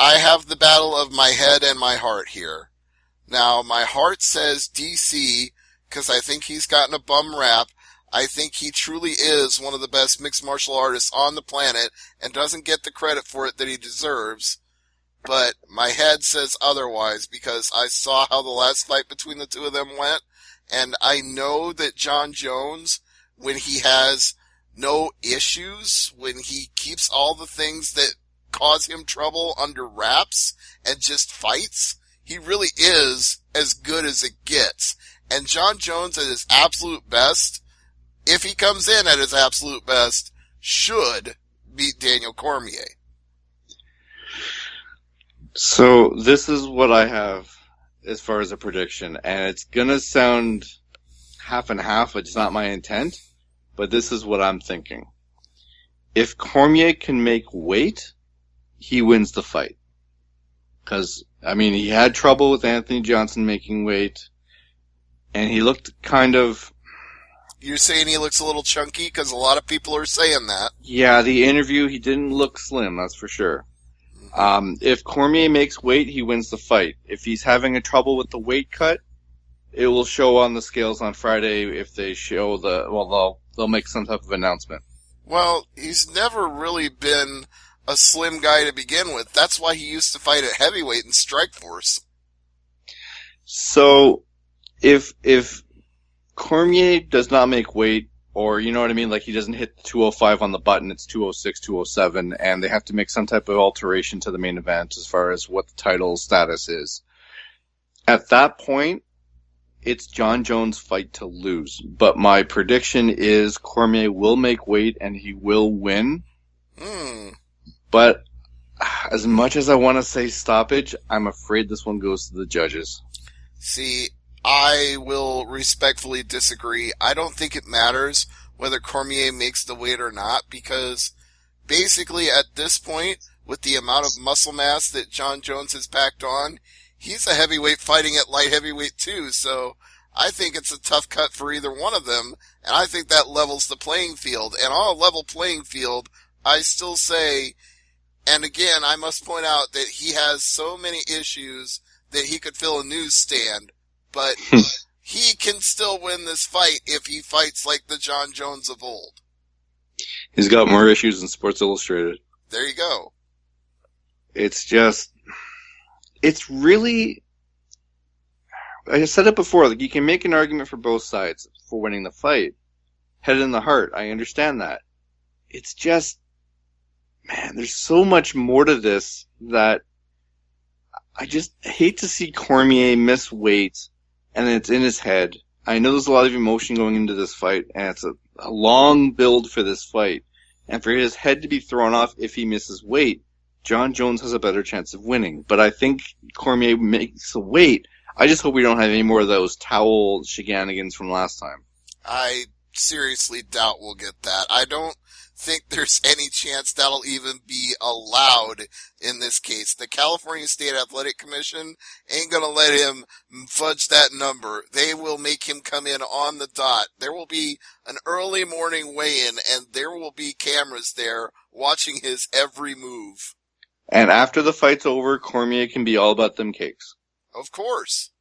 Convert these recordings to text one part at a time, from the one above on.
I have the battle of my head and my heart here. Now, my heart says DC, because I think he's gotten a bum rap. I think he truly is one of the best mixed martial artists on the planet and doesn't get the credit for it that he deserves. But my head says otherwise because I saw how the last fight between the two of them went, and I know that John Jones, when he has no issues, when he keeps all the things that cause him trouble under wraps and just fights, he really is as good as it gets. And John Jones at his absolute best, if he comes in at his absolute best, should beat Daniel Cormier. So this is what I have as far as a prediction, and it's going to sound half and half, which is not my intent, but this is what I'm thinking. If Cormier can make weight, he wins the fight. Because, I mean, he had trouble with Anthony Johnson making weight, and he looked kind of... You're saying he looks a little chunky? Because a lot of people are saying that. Yeah, the interview, he didn't look slim, that's for sure. If Cormier makes weight, he wins the fight. If he's having a trouble with the weight cut, it will show on the scales on Friday if they show they'll make some type of announcement. Well, he's never really been a slim guy to begin with. That's why he used to fight at heavyweight in Strikeforce. So, if Cormier does not make weight, or you know what I mean, like he doesn't hit 205 on the button, it's 206, 207, and they have to make some type of alteration to the main event as far as what the title status is. At that point, it's John Jones' fight to lose. But my prediction is Cormier will make weight and he will win. But as much as I want to say stoppage, I'm afraid this one goes to the judges. See, I will respectfully disagree. I don't think it matters whether Cormier makes the weight or not, because basically at this point, with the amount of muscle mass that John Jones has packed on, he's a heavyweight fighting at light heavyweight too, so I think it's a tough cut for either one of them, and I think that levels the playing field. And on a level playing field, I still say, and again, I must point out that he has so many issues that he could fill a newsstand, but he can still win this fight if he fights like the John Jones of old. He's got more issues than Sports Illustrated. There you go. It's just, it's really, I said it before, like you can make an argument for both sides for winning the fight. Head in the heart, I understand that. It's just, man, there's so much more to this that I just hate to see Cormier miss weight, and it's in his head. I know there's a lot of emotion going into this fight, and it's a long build for this fight. And for his head to be thrown off if he misses weight, John Jones has a better chance of winning. But I think Cormier makes the weight. I just hope we don't have any more of those towel shenanigans from last time. I seriously doubt we'll get that. I don't think there's any chance that'll even be allowed in this case. The California State Athletic Commission ain't gonna let him fudge that number. They will make him come in on the dot. There will be an early morning weigh-in, and there will be cameras there watching his every move. And after the fight's over, Cormier can be all about them cakes. Of course.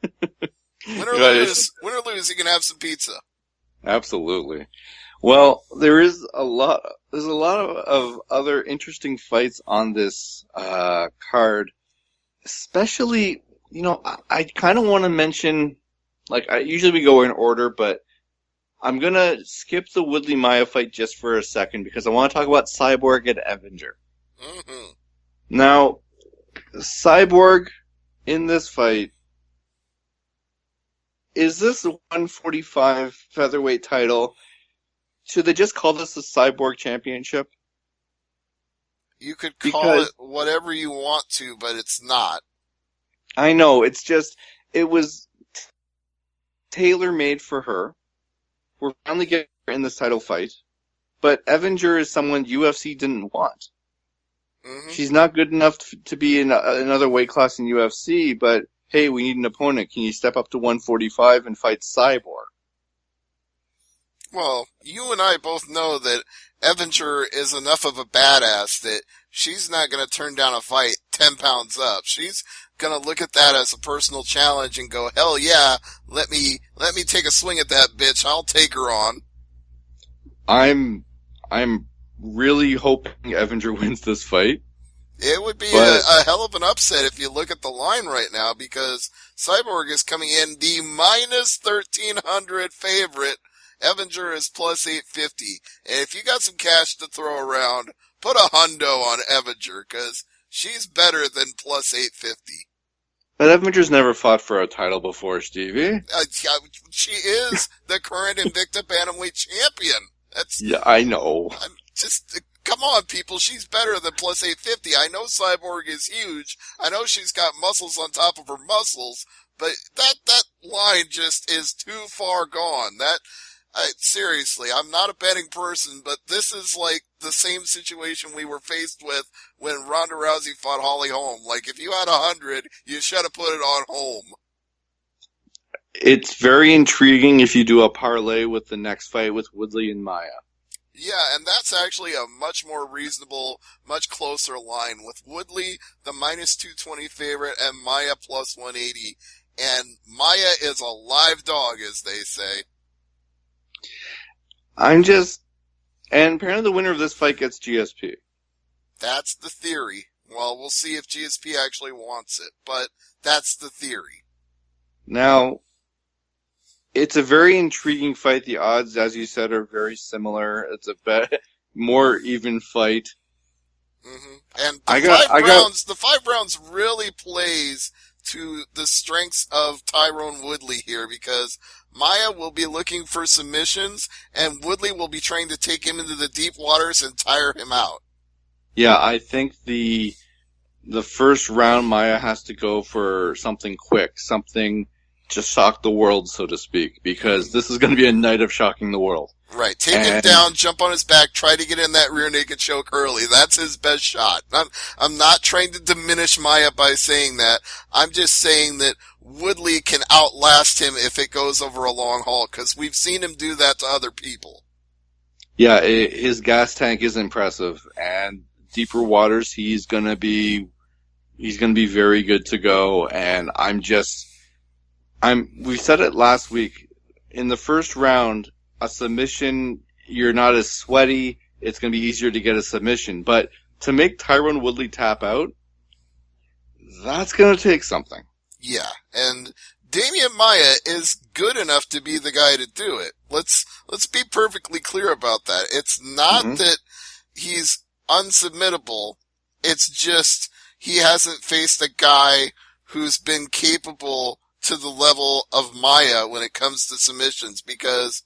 Win or lose, he can have some pizza. Absolutely. Well, there's a lot of other interesting fights on this card. Especially, you know, I kind of want to mention, like, usually we go in order, but I'm going to skip the Woodley Maia fight just for a second because I want to talk about Cyborg and Evinger. Mm-hmm. Now, Cyborg in this fight, is this a 145 featherweight title? Should they just call this the Cyborg Championship? You could call it whatever you want to, but it's not. I know, it's just, it was tailor-made for her. We're finally getting her in this title fight. But Evinger is someone UFC didn't want. Mm-hmm. She's not good enough to be in another weight class in UFC, but hey, we need an opponent. Can you step up to 145 and fight Cyborg? Well, you and I both know that Evinger is enough of a badass that she's not going to turn down a fight 10 pounds up. She's gonna look at that as a personal challenge and go, hell yeah, let me take a swing at that bitch. I'll take her on. I'm really hoping Evinger wins this fight. It would be a hell of an upset if you look at the line right now, because Cyborg is coming in the minus 1,300 favorite. Evinger is plus 850. And if you got some cash to throw around, put a hundo on Evinger, because she's better than plus 850. But Evinger's never fought for a title before, Stevie. She is the current Invicta Bantamweight champion. Yeah, I know. Come on, people. She's better than plus 850. I know Cyborg is huge. I know she's got muscles on top of her muscles, but that line just is too far gone. Seriously, I'm not a betting person, but this is like the same situation we were faced with when Ronda Rousey fought Holly Holm. Like, if you had 100, you should have put it on Holm. It's very intriguing if you do a parlay with the next fight with Woodley and Maya. Yeah, and that's actually a much more reasonable, much closer line, with Woodley, the minus 220 favorite, and Maya plus 180. And Maya is a live dog, as they say. And apparently the winner of this fight gets GSP. That's the theory. Well, we'll see if GSP actually wants it, but that's the theory. Now, it's a very intriguing fight. The odds, as you said, are very similar. It's a more even fight. Mm-hmm. And the 5 rounds really plays to the strengths of Tyrone Woodley here, because Maya will be looking for submissions, and Woodley will be trying to take him into the deep waters and tire him out. Yeah, I think the first round Maya has to go for something quick, something to shock the world, so to speak, because this is going to be a night of shocking the world. Right. Take him down, jump on his back, try to get in that rear naked choke early. That's his best shot. I'm not trying to diminish Maya by saying that. I'm just saying that Woodley can outlast him if it goes over a long haul, because we've seen him do that to other people. Yeah, his gas tank is impressive, and deeper waters, he's going to be very good to go, and we said it last week. In the first round, a submission, you're not as sweaty. It's going to be easier to get a submission. But to make Tyrone Woodley tap out, that's going to take something. Yeah, and Damian Maya is good enough to be the guy to do it. Let's be perfectly clear about that. It's not that he's unsubmittable. It's just he hasn't faced a guy who's been capable to the level of Maya when it comes to submissions, because,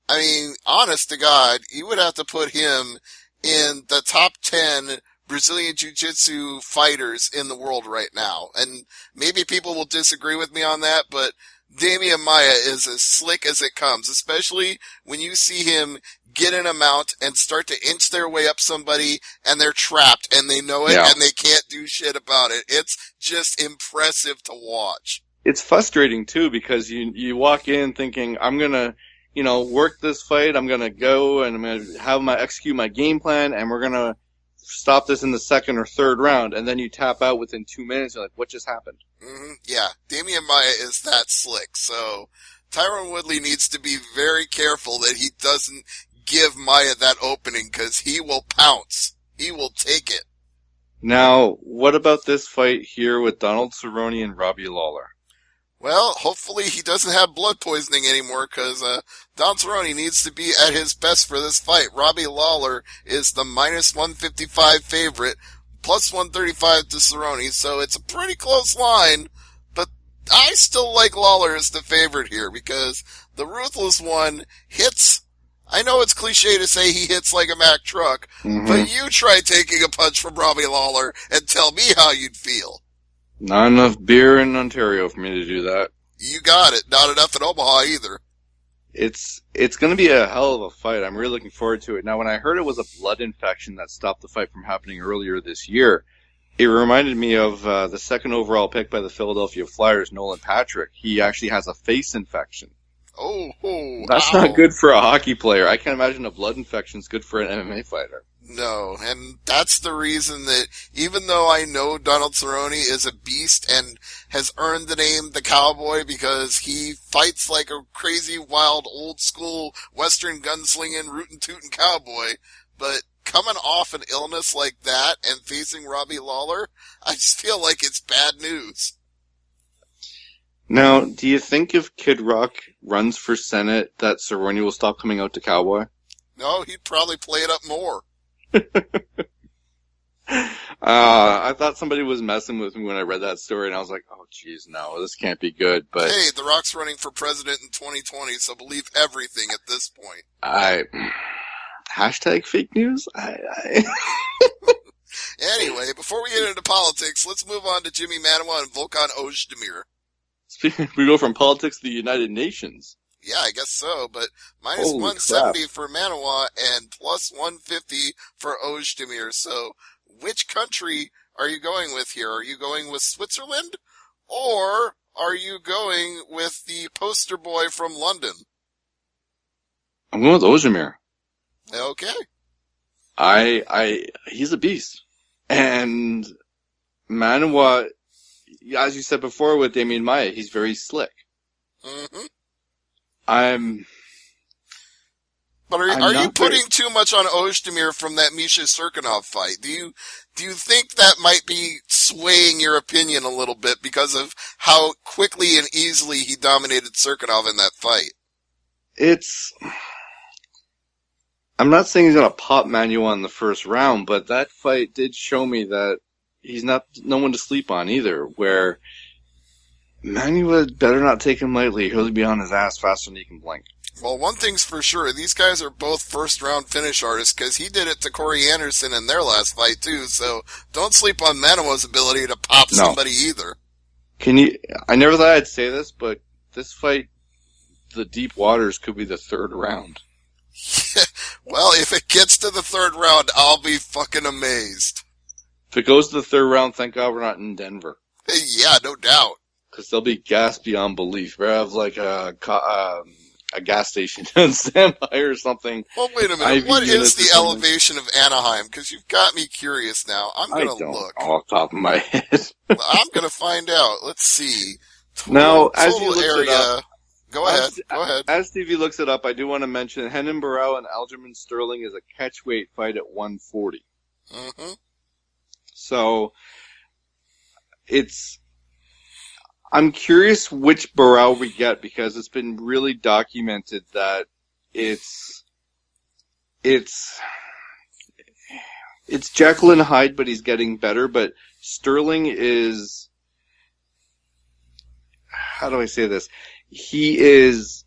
I mean, honest to God, you would have to put him in the top 10 Brazilian Jiu-Jitsu fighters in the world right now. And maybe people will disagree with me on that, but Damian Maya is as slick as it comes, especially when you see him get in a mount and start to inch their way up somebody, and they're trapped, and they know it, and they can't do shit about it. It's just impressive to watch. It's frustrating too, because you walk in thinking, I'm gonna, work this fight, I'm gonna go and I'm gonna execute my game plan, and we're gonna stop this in the second or third round, and then you tap out within 2 minutes, you're like, what just happened? Mm-hmm. Yeah, Damian Maya is that slick, so Tyrone Woodley needs to be very careful that he doesn't give Maya that opening, because he will pounce. He will take it. Now, what about this fight here with Donald Cerrone and Robbie Lawler? Well, hopefully he doesn't have blood poisoning anymore, because Don Cerrone needs to be at his best for this fight. Robbie Lawler is the minus 155 favorite, plus 135 to Cerrone, so it's a pretty close line, but I still like Lawler as the favorite here, because the Ruthless One hits. I know it's cliche to say he hits like a Mack truck, but you try taking a punch from Robbie Lawler and tell me how you'd feel. Not enough beer in Ontario for me to do that. You got it. Not enough in Omaha either. It's going to be a hell of a fight. I'm really looking forward to it. Now, when I heard it was a blood infection that stopped the fight from happening earlier this year, it reminded me of the 2nd overall pick by the Philadelphia Flyers, Nolan Patrick. He actually has a face infection. That's ow. not good for a hockey player. I can't imagine a blood infection's good for an MMA fighter. No, and that's the reason that even though I know Donald Cerrone is a beast and has earned the name the Cowboy because he fights like a crazy, wild, old-school Western gunslinging, rootin'-tootin' cowboy, but coming off an illness like that and facing Robbie Lawler, I just feel like it's bad news. Now, do you think if Kid Rock runs for Senate that Cerrone will stop coming out to Cowboy? No, he'd probably play it up more. I thought somebody was messing with me when I read that story, and I was like, oh, geez, no, this can't be good. But hey, The Rock's running for president in 2020, so believe everything at this point. Hashtag fake news? Anyway, before we get into politics, let's move on to Jimmy Manawa and Volkan Ozdemir. We go from politics to the United Nations. Yeah, I guess so, but minus Holy 170 crap. for Manawa and plus 150 for Ozdemir. So, which country are you going with here? Are you going with Switzerland? Or are you going with the poster boy from London? I'm going with Ozdemir. Okay. He's a beast. And Manawa, as you said before with Damian Maia, he's very slick. Mm-hmm. But are you putting too much on Ozdemir from that Misha Serkinov fight? Do you think that might be swaying your opinion a little bit because of how quickly and easily he dominated Serkinov in that fight? I'm not saying he's going to pop Manuel in the first round, but that fight did show me that he's no one to sleep on either, where Manuel better not take him lightly. He'll be on his ass faster than he can blink. Well, one thing's for sure. These guys are both first-round finish artists because he did it to Corey Anderson in their last fight, too. So don't sleep on Manawa's ability to pop somebody either. I never thought I'd say this, but this fight, the deep waters could be the third round. Well, if it gets to the third round, I'll be fucking amazed. If it goes to the third round, thank God we're not in Denver. Yeah, no doubt. Because there'll be gas beyond belief. We'll have like a gas station on standby or something. Well, wait a minute. What is the elevation of Anaheim? Because you've got me curious now. I'm going to look. Off the top of my head. I'm going to find out. Let's see. Now, as you look area. it up, Go ahead. As Stevie looks it up, I do want to mention Henan Barrow and Aljamain Sterling is a catchweight fight at 140. Mm-hmm. So, I'm curious which Barrow we get because it's been really documented that it's Jekyll and Hyde, but he's getting better. But Sterling is, how do I say this? He's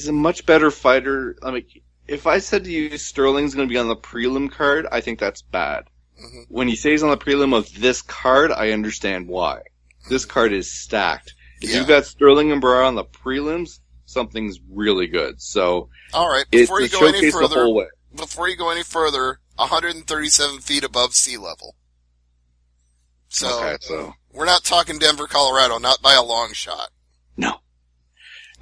a much better fighter. I mean, if I said to you Sterling's going to be on the prelim card, I think that's bad. Mm-hmm. When he says on the prelim of this card, I understand why. This card is stacked. If you've got Sterling and Barrow on the prelims, something's really good. So, all right. Before you go any further, 137 feet above sea level. So we're not talking Denver, Colorado, not by a long shot.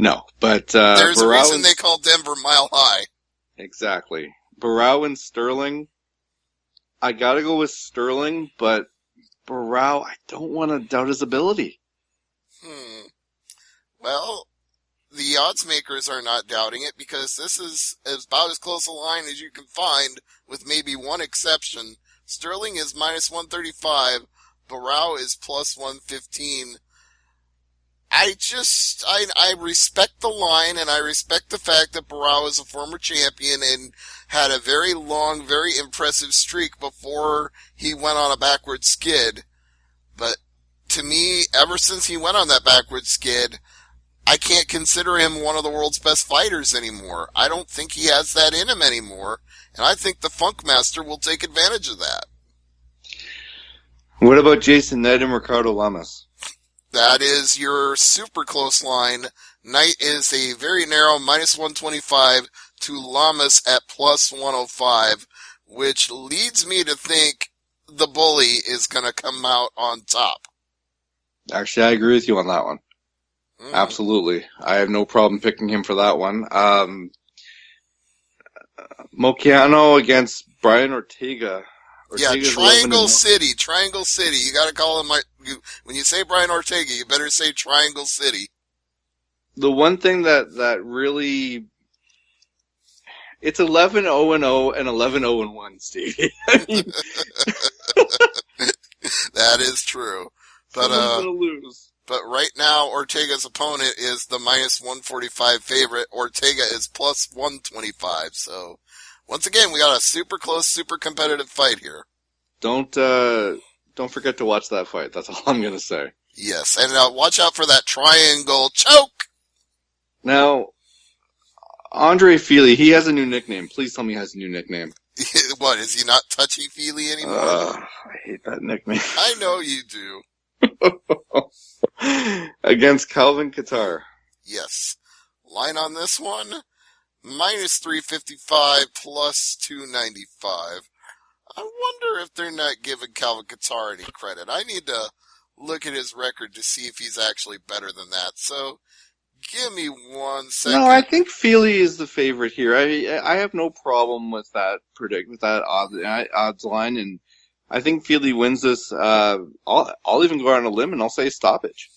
No. But there's Barrow a reason they call Denver Mile High. Exactly. Barrow and Sterling. I gotta go with Sterling, but Barrow, I don't want to doubt his ability. Well, the odds makers are not doubting it because this is about as close a line as you can find with maybe one exception. Sterling is minus 135. Barrow is plus 115. I respect the line and I respect the fact that Barrow is a former champion and had a very long, very impressive streak before he went on a backward skid. But to me, ever since he went on that backward skid, I can't consider him one of the world's best fighters anymore. I don't think he has that in him anymore, and I think the Funk Master will take advantage of that. What about Jason Knight and Ricardo Lamas? That is your super close line. Knight is a very narrow minus 125 to Lamas at plus 105, which leads me to think the bully is going to come out on top. Actually, I agree with you on that one. Absolutely. I have no problem picking him for that one. Moicano against Brian Ortega. Yeah, Ortega's 11 Triangle and City, Triangle City. You got to call him when you say Brian Ortega, you better say Triangle City. The one thing that really, it's 11-0-0 and 11-0-1, Stevie. I mean, that is true. But someone's gonna lose. But right now, Ortega's opponent is the minus 145 favorite. Ortega is plus 125. So, once again, we got a super close, super competitive fight here. Don't forget to watch that fight. That's all I'm gonna say. Yes, and watch out for that triangle choke. Now, Andre Feely, he has a new nickname. Please tell me he has a new nickname. What, is he not touchy-feely anymore? I hate that nickname. I know you do. Against Calvin Kattar. Yes. Line on this one, minus 355 plus 295. I wonder if they're not giving Calvin Kattar any credit. I need to look at his record to see if he's actually better than that. So, give me 1 second. No, I think Feely is the favorite here. I have no problem with that odds line, and I think Feely wins this. I'll even go out on a limb and I'll say stoppage.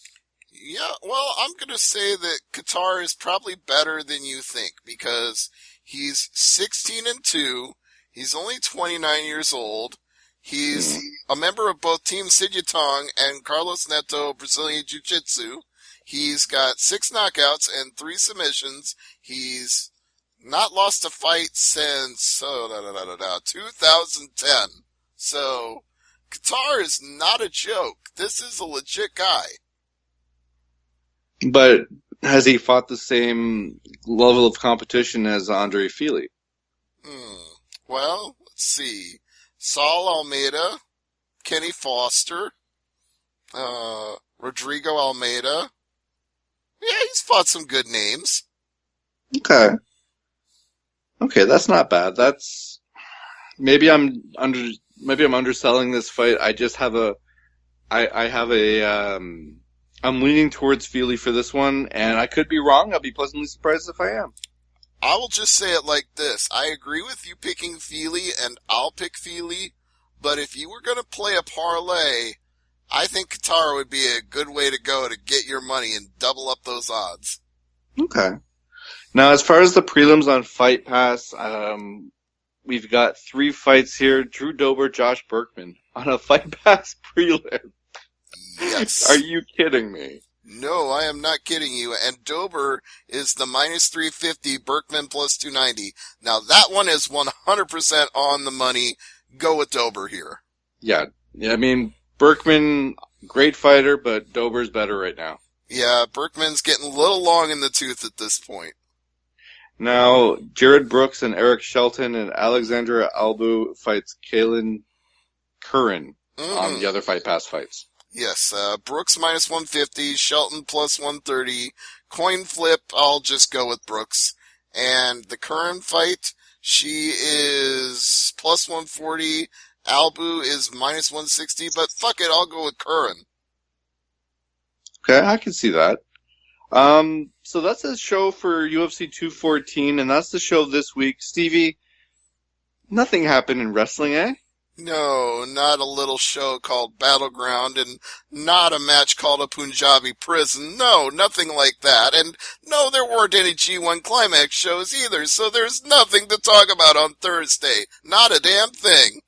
Yeah, well, I'm going to say that Kattar is probably better than you think because he's 16-2. He's only 29 years old. He's a member of both Team Sidyatong and Carlos Neto Brazilian Jiu-Jitsu. He's got 6 knockouts and 3 submissions. He's not lost a fight since 2010. So, Kattar is not a joke. This is a legit guy. But has he fought the same level of competition as Andre Feely? Well, let's see. Saul Almeida, Kenny Foster, Rodrigo Almeida. Yeah, he's fought some good names. Okay, that's not bad. That's maybe I'm underselling this fight. I just have I'm leaning towards Feely for this one, and I could be wrong. I'll be pleasantly surprised if I am. I will just say it like this. I agree with you picking Feely, and I'll pick Feely, but if you were going to play a parlay, I think Kattar would be a good way to go to get your money and double up those odds. Okay. Now, as far as the prelims on Fight Pass, we've got 3 fights here. Drew Dober, Josh Berkman on a Fight Pass prelim. Yes. Are you kidding me? No, I am not kidding you. And Dober is the minus 350, Berkman plus 290. Now, that one is 100% on the money. Go with Dober here. Yeah, I mean, Berkman, great fighter, but Dober's better right now. Yeah, Berkman's getting a little long in the tooth at this point. Now, Jared Brooks and Eric Shelton and Alexandra Albu fights Kaylin Curran on the other Fight Pass fights. Yes, Brooks minus 150, Shelton plus 130. Coin flip, I'll just go with Brooks. And the current fight, she is plus 140. Albu is minus 160, but fuck it, I'll go with Curran. Okay, I can see that. So that's the show for UFC 214, and that's the show this week. Stevie, nothing happened in wrestling, eh? No, not a little show called Battleground, and not a match called a Punjabi Prison. No, nothing like that. And no, there weren't any G1 Climax shows either, so there's nothing to talk about on Thursday. Not a damn thing.